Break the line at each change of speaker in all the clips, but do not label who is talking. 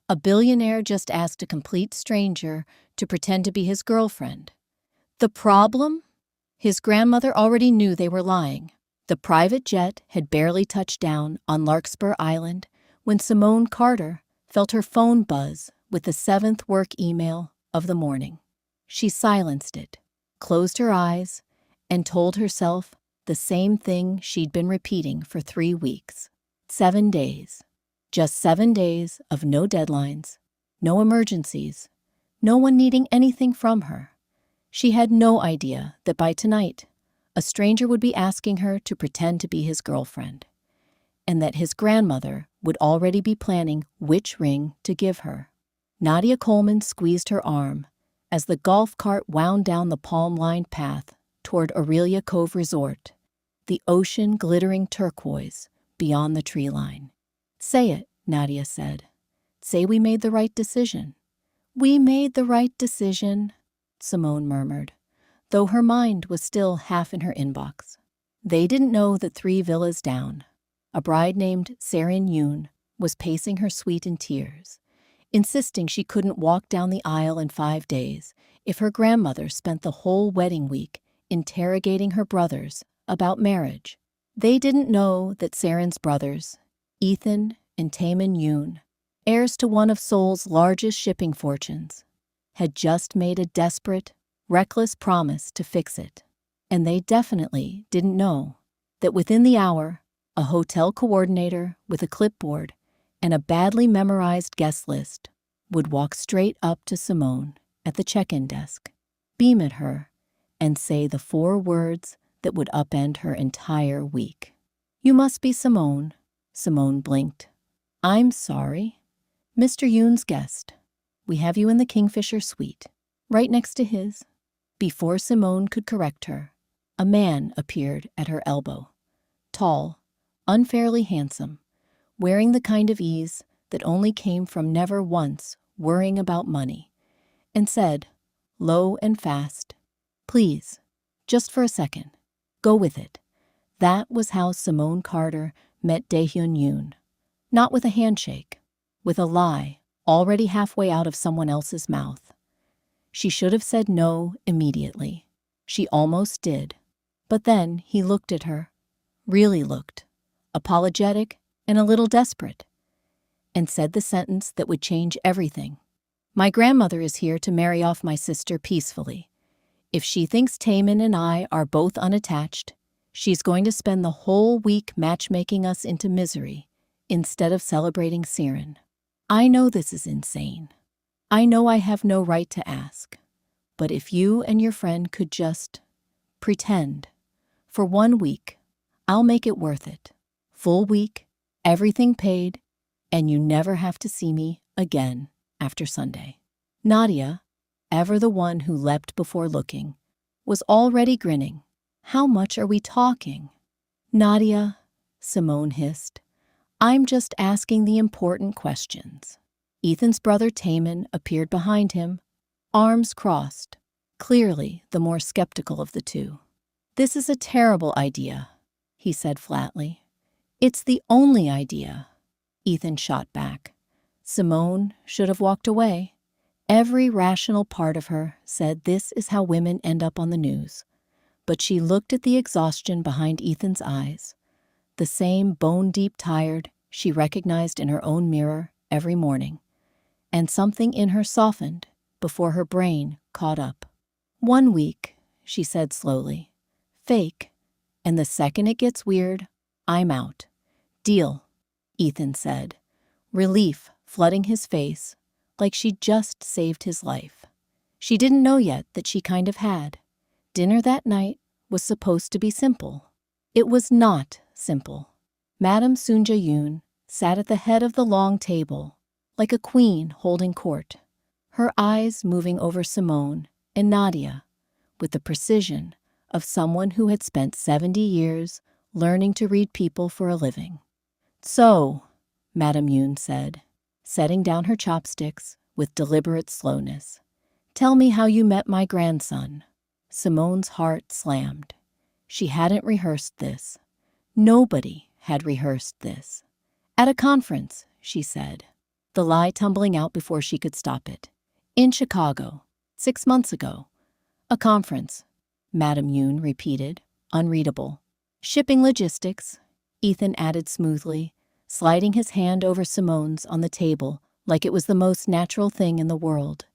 A billionaire just asked a complete stranger to pretend to be his girlfriend. The problem? His grandmother already knew they were lying. The private jet had barely touched down on Larkspur Island when Simone Carter felt her phone buzz with the 7th work email of the morning. She silenced it, closed her eyes, and told herself the same thing she'd been repeating for 3 weeks. 7 days. Just 7 days of no deadlines, no emergencies, no one needing anything from her. She had no idea that by tonight, a stranger would be asking her to pretend to be his girlfriend, and that his grandmother would already be planning which ring to give her. Nadia Coleman squeezed her arm as the golf cart wound down the palm-lined path toward Aurelia Cove Resort, the ocean glittering turquoise beyond the tree line. "Say it," Nadia said. "Say we made the right decision." "We made the right decision," Simone murmured, though her mind was still half in her inbox. They didn't know that 3 villas down, a bride named Ethan Yoon was pacing her suite in tears, insisting she couldn't walk down the aisle in 5 days if her grandmother spent the whole wedding week interrogating her brothers about marriage. They didn't know that Saren's brothers, Ethan and Taemin Yoon, heirs to one of Seoul's largest shipping fortunes, had just made a desperate, reckless promise to fix it. And they definitely didn't know that within the hour, a hotel coordinator with a clipboard and a badly memorized guest list would walk straight up to Simone at the check-in desk, beam at her, and say the 4 words that would upend her entire week. "You must be Simone." Simone blinked. "I'm sorry. Mr. Yoon's guest. We have you in the Kingfisher suite, right next to his." Before Simone could correct her, a man appeared at her elbow. Tall, unfairly handsome, wearing the kind of ease that only came from never once worrying about money, and said, low and fast, "Please, just for a second, go with it." That was how Simone Carter met Ethan Yoon. Not with a handshake, with a lie already halfway out of someone else's mouth. She should have said no immediately. She almost did. But then he looked at her, really looked, apologetic and a little desperate, and said the sentence that would change everything. "My grandmother is here to marry off my sister peacefully. If she thinks Taemin and I are both unattached, she's going to spend the whole week matchmaking us into misery instead of celebrating Siren. I know this is insane. I know I have no right to ask. But if you and your friend could just pretend for 1 week, I'll make it worth it. Full week, everything paid, and you never have to see me again after Sunday." Nadia, ever the one who leapt before looking, was already grinning. "How much are we talking?" "Nadia," Simone hissed, "I'm just asking the important questions." Ethan's brother Taemin appeared behind him, arms crossed, clearly the more skeptical of the two. "This is a terrible idea," he said flatly. "It's the only idea," Ethan shot back. Simone should have walked away. Every rational part of her said this is how women end up on the news. But she looked at the exhaustion behind Ethan's eyes, the same bone-deep tired she recognized in her own mirror every morning, and something in her softened before her brain caught up. 1 week, she said slowly. "Fake, and the second it gets weird, I'm out." "Deal," Ethan said, relief flooding his face like she'd just saved his life. She didn't know yet that she kind of had. Dinner that night was supposed to be simple. It was not simple. Madame Sunja Yoon sat at the head of the long table, like a queen holding court, her eyes moving over Simone and Nadia with the precision of someone who had spent 70 years learning to read people for a living. "So," Madame Yoon said, setting down her chopsticks with deliberate slowness, "tell me how you met my grandson." Simone's heart slammed. She hadn't rehearsed this. Nobody had rehearsed this. "At a conference," she said. the lie tumbling out before she could stop it. In Chicago, 6 months ago. A conference, Madame Yoon repeated, unreadable. Shipping logistics, Ethan added smoothly, sliding his hand over Simone's on the table like it was the most natural thing in the world.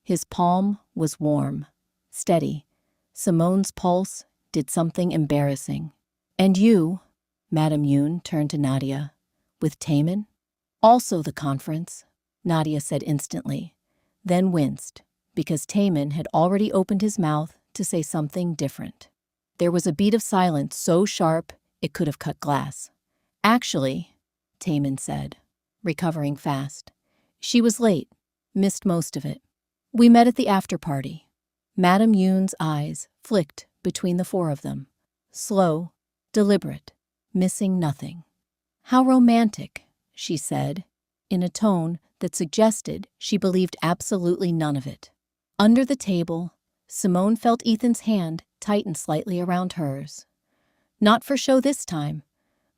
His palm was warm, steady. Simone's pulse did something embarrassing. And you, Madame Yoon turned to Nadia, with Taman? Also the conference, Nadia said instantly, then winced, because Taman had already opened his mouth to say something different. There was a beat of silence so sharp it could have cut glass. Actually, Taman said, recovering fast. She was late, missed most of it. We met at the after-party. Madame Yoon's eyes flicked between the four of them. Slow, deliberate, missing nothing. How romantic, she said, in a tone that suggested she believed absolutely none of it. Under the table, Simone felt Ethan's hand tighten slightly around hers. Not for show this time,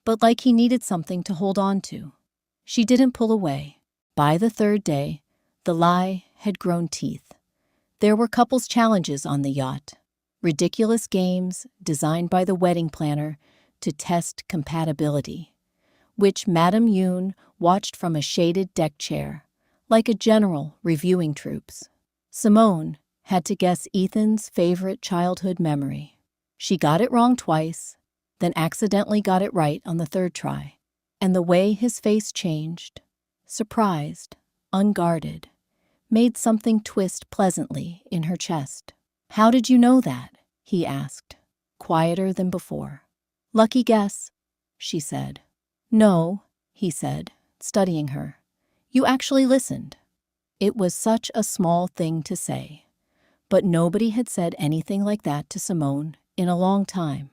but like he needed something to hold on to. She didn't pull away. By the third day, the lie had grown teeth. There were couples challenges on the yacht, ridiculous games designed by the wedding planner to test compatibility, which Madame Yoon watched from a shaded deck chair, like a general reviewing troops. Simone had to guess Ethan's favorite childhood memory. She got it wrong twice, then accidentally got it right on the third try. And the way his face changed, surprised, unguarded, made something twist pleasantly in her chest. How did you know that? He asked, quieter than before. Lucky guess, she said. No, he said, studying her. You actually listened. It was such a small thing to say, but nobody had said anything like that to Simone in a long time.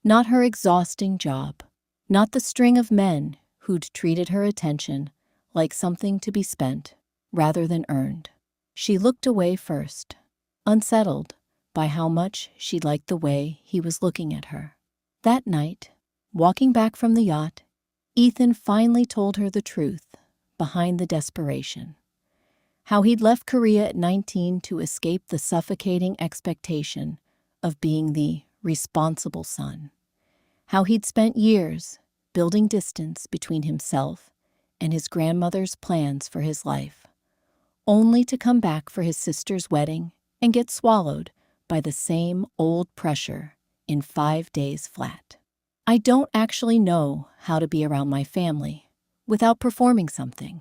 Not her exhausting job, not the string of men who'd treated her attention like something to be spent rather than earned. She looked away first, unsettled by how much she liked the way he was looking at her. That night, walking back from the yacht, Ethan finally told her the truth behind the desperation. How he'd left Korea at 19 to escape the suffocating expectation of being the responsible son. How he'd spent years building distance between himself and his grandmother's plans for his life, only to come back for his sister's wedding and get swallowed by the same old pressure in 5 days flat. I don't actually know how to be around my family without performing something,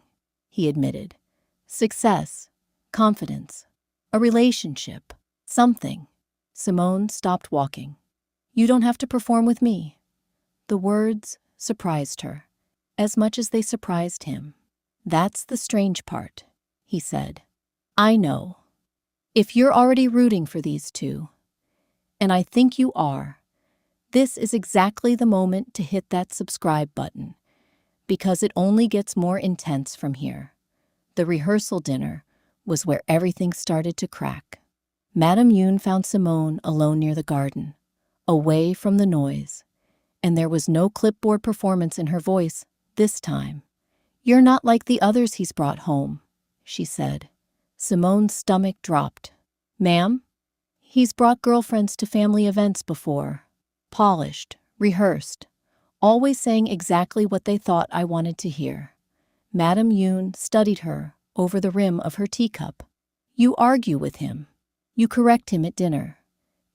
he admitted. Success, confidence, a relationship, something. Simone stopped walking. You don't have to perform with me. The words surprised her, as much as they surprised him. That's the strange part, he said. I know. If you're already rooting for these two, and I think you are, this is exactly the moment to hit that subscribe button, because it only gets more intense from here. The rehearsal dinner was where everything started to crack. Madame Yoon found Simone alone near the garden, away from the noise, and there was no clipboard performance in her voice this time. You're not like the others he's brought home, she said. Simone's stomach dropped. Ma'am? He's brought girlfriends to family events before. Polished, rehearsed, always saying exactly what they thought I wanted to hear. Madame Yoon studied her over the rim of her teacup. You argue with him. You correct him at dinner.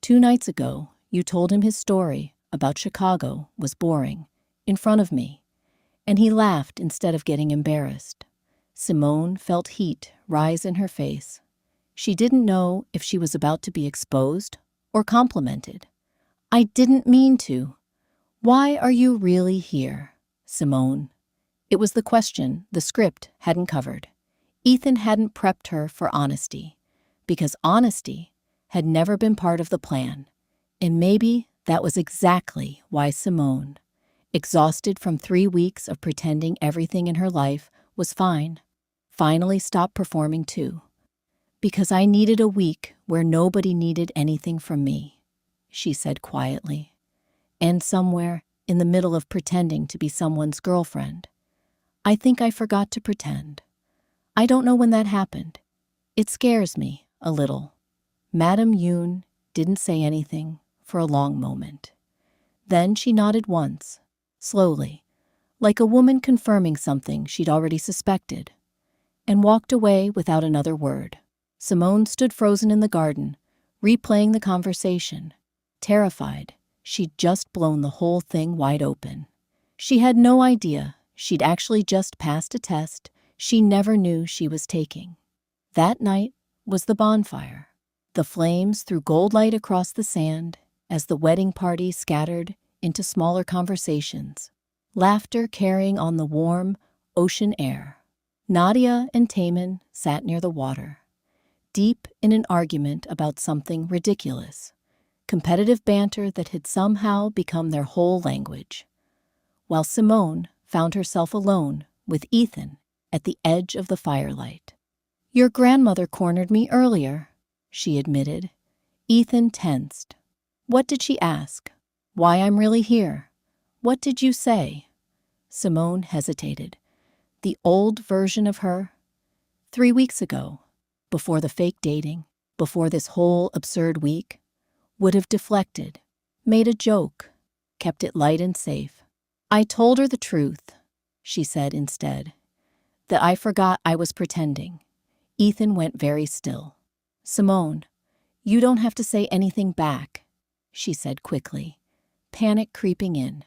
2 nights ago, you told him his story about Chicago was boring, in front of me, and he laughed instead of getting embarrassed. Simone felt heat rise in her face. She didn't know if she was about to be exposed or complimented. I didn't mean to. Why are you really here, Simone? It was the question the script hadn't covered. Ethan hadn't prepped her for honesty, because honesty had never been part of the plan. And maybe that was exactly why Simone, exhausted from 3 weeks of pretending everything in her life was fine, finally stopped performing too. Because I needed a week where nobody needed anything from me, she said quietly. And somewhere in the middle of pretending to be someone's girlfriend, I think I forgot to pretend. I don't know when that happened. It scares me a little. Madame Yoon didn't say anything for a long moment. Then she nodded once, slowly, like a woman confirming something she'd already suspected, and walked away without another word. Simone stood frozen in the garden, replaying the conversation, terrified she'd just blown the whole thing wide open. She had no idea she'd actually just passed a test she never knew she was taking. That night was the bonfire. The flames threw gold light across the sand as the wedding party scattered into smaller conversations, laughter carrying on the warm ocean air. Nadia and Taman sat near the water, deep in an argument about something ridiculous, competitive banter that had somehow become their whole language, while Simone found herself alone with Ethan at the edge of the firelight. "Your grandmother cornered me earlier," she admitted. Ethan tensed. "What did she ask? Why I'm really here? What did you say?" Simone hesitated. The old version of her, 3 weeks ago, before the fake dating, before this whole absurd week, would have deflected, made a joke, kept it light and safe. "I told her the truth," she said instead, "that I forgot I was pretending." Ethan went very still. "Simone, you don't have to say anything back," she said quickly, panic creeping in.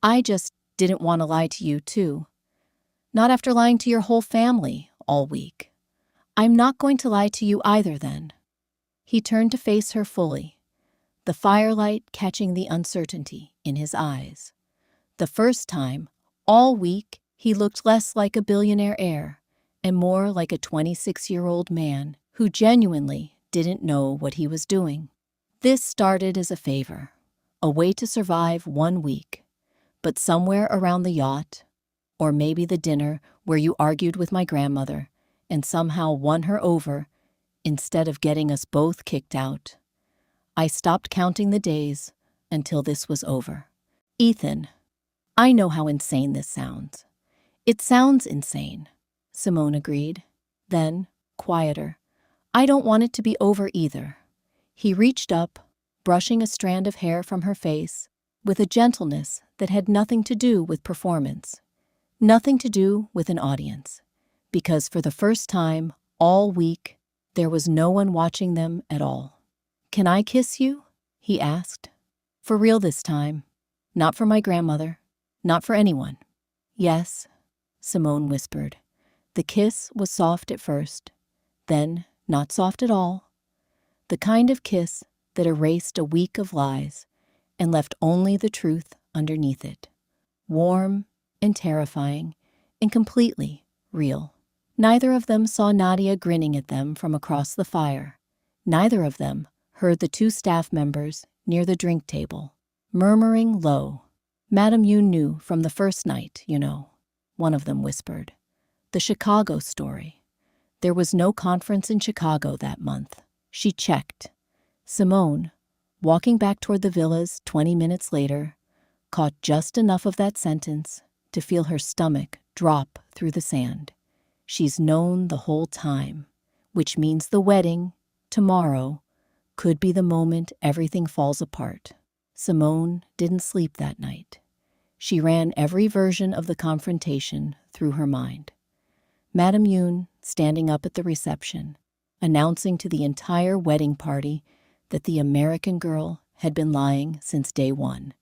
"I just didn't want to lie to you, too. Not after lying to your whole family all week. I'm not going to lie to you either then." He turned to face her fully, the firelight catching the uncertainty in his eyes. The first time, all week, he looked less like a billionaire heir and more like a 26-year-old man who genuinely didn't know what he was doing. This started as a favor, a way to survive 1 week, but somewhere around the yacht, or maybe the dinner where you argued with my grandmother and somehow won her over instead of getting us both kicked out, I stopped counting the days until this was over. "Ethan, I know how insane this sounds." "It sounds insane," Simone agreed. Then, quieter, "I don't want it to be over either." He reached up, brushing a strand of hair from her face, with a gentleness that had nothing to do with performance, nothing to do with an audience, because for the first time all week, there was no one watching them at all. "Can I kiss you?" he asked. "For real this time. Not for my grandmother. Not for anyone." "Yes," Simone whispered. The kiss was soft at first, then not soft at all. The kind of kiss that erased a week of lies and left only the truth underneath it. Warm and terrifying and completely real. Neither of them saw Nadia grinning at them from across the fire. Neither of them heard the 2 staff members near the drink table, murmuring low. "Madame Yoon knew from the first night, you know," one of them whispered. "The Chicago story. There was no conference in Chicago that month." She checked. Simone, walking back toward the villas 20 minutes later, caught just enough of that sentence to feel her stomach drop through the sand. She's known the whole time, which means the wedding, tomorrow, could be the moment everything falls apart. Simone didn't sleep that night. She ran every version of the confrontation through her mind. Madame Yoon standing up at the reception, announcing to the entire wedding party that the American girl had been lying since day one.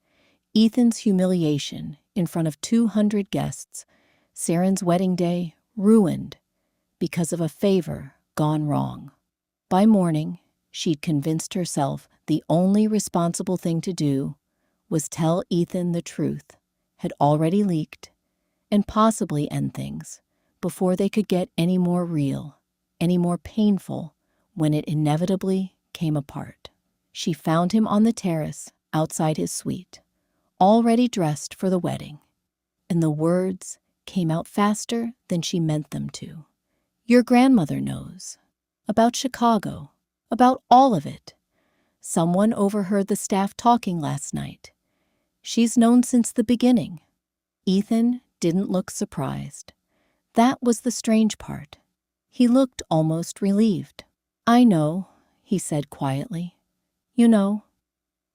Ethan's humiliation in front of 200 guests, Saren's wedding day ruined because of a favor gone wrong. By morning, she'd convinced herself the only responsible thing to do was tell Ethan the truth had already leaked and possibly end things before they could get any more real, any more painful when it inevitably came apart. She found him on the terrace outside his suite, already dressed for the wedding, and the words came out faster than she meant them to. "Your grandmother knows. About Chicago. About all of it. Someone overheard the staff talking last night. She's known since the beginning." Ethan didn't look surprised. That was the strange part. He looked almost relieved. "I know," he said quietly. "You know.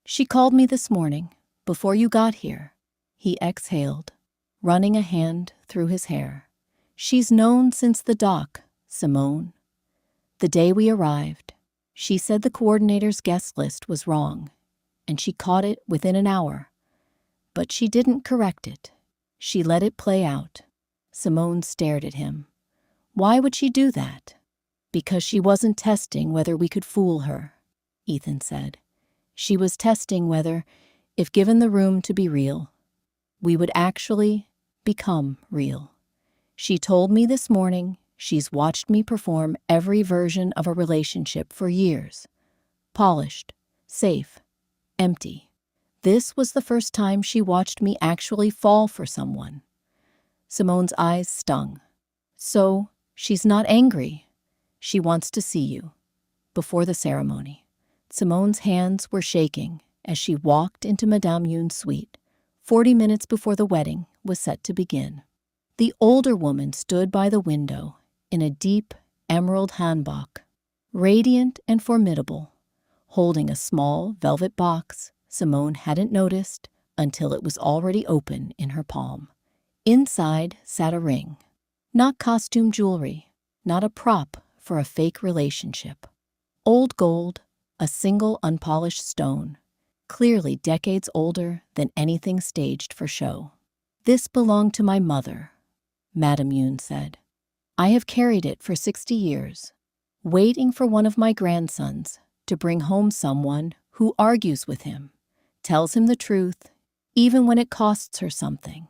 She called me this morning, before you got here." He exhaled, running a hand through his hair. "She's known since the dock, Simone. The day we arrived, she said the coordinator's guest list was wrong, and she caught it within an hour. But she didn't correct it. She let it play out." Simone stared at him. "Why would she do that?" "Because she wasn't testing whether we could fool her," Ethan said. "She was testing whether, if given the room to be real, we would actually become real. She told me this morning she's watched me perform every version of a relationship for years. Polished, safe, empty. This was the first time she watched me actually fall for someone." Simone's eyes stung. "So, she's not angry. She wants to see you." Before the ceremony, Simone's hands were shaking as she walked into Madame Yoon's suite, 40 minutes before the wedding was set to begin. The older woman stood by the window in a deep emerald hanbok, radiant and formidable, holding a small velvet box Simone hadn't noticed until it was already open in her palm. Inside sat a ring. Not costume jewelry, not a prop for a fake relationship. Old gold, a single unpolished stone, clearly decades older than anything staged for show. "This belonged to my mother," Madame Yoon said. "I have carried it for 60 years, waiting for one of my grandsons to bring home someone who argues with him, tells him the truth, even when it costs her something,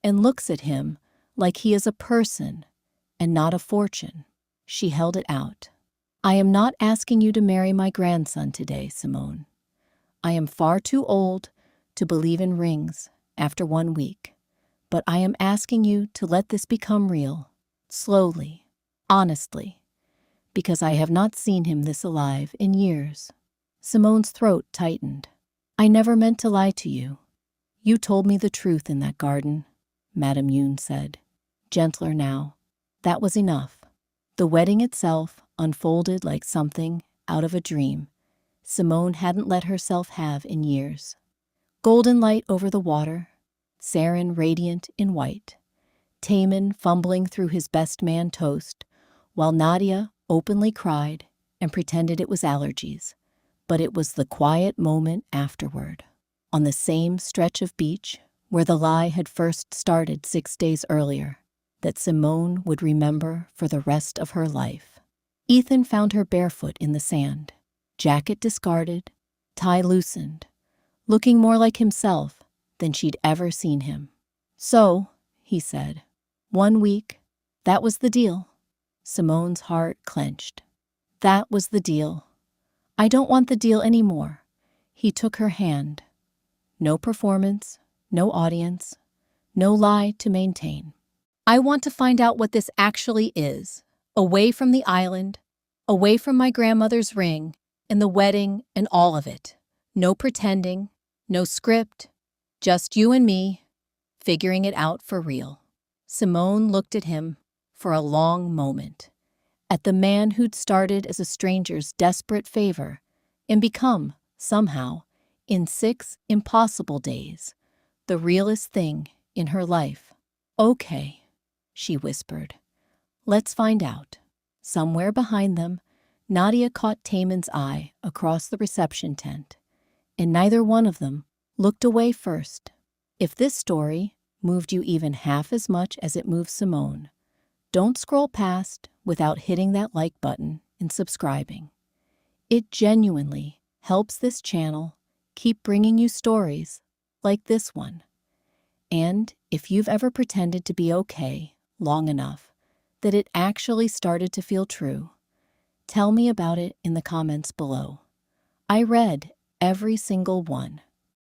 and looks at him like he is a person and not a fortune." She held it out. "I am not asking you to marry my grandson today, Simone. I am far too old to believe in rings after 1 week, but I am asking you to let this become real, slowly, honestly, because I have not seen him this alive in years." Simone's throat tightened. "I never meant to lie to you. You told me the truth in that garden," Madame Yoon said, gentler now. That was enough. The wedding itself unfolded like something out of a dream Simone hadn't let herself have in years. Golden light over the water, Saren radiant in white, Taemin fumbling through his best man toast, while Nadia openly cried and pretended it was allergies. But it was the quiet moment afterward, on the same stretch of beach where the lie had first started 6 days earlier, that Simone would remember for the rest of her life. Ethan found her barefoot in the sand, jacket discarded, tie loosened, looking more like himself than she'd ever seen him. "So," he said, 1 week, that was the deal." Simone's heart clenched. "That was the deal. I don't want the deal anymore." He took her hand. "No performance, no audience, no lie to maintain. I want to find out what this actually is, away from the island, away from my grandmother's ring, and the wedding and all of it. No pretending, no script, just you and me, figuring it out for real." Simone looked at him for a long moment, at the man who'd started as a stranger's desperate favor and become, somehow, in 6 impossible days, the realest thing in her life. "Okay," she whispered. "Let's find out." Somewhere behind them, Nadia caught Taemin's eye across the reception tent, and neither one of them looked away first. If this story moved you even half as much as it moves Simone, don't scroll past without hitting that like button and subscribing. It genuinely helps this channel keep bringing you stories like this one. And if you've ever pretended to be okay long enough that it actually started to feel true, tell me about it in the comments below. I read every single one.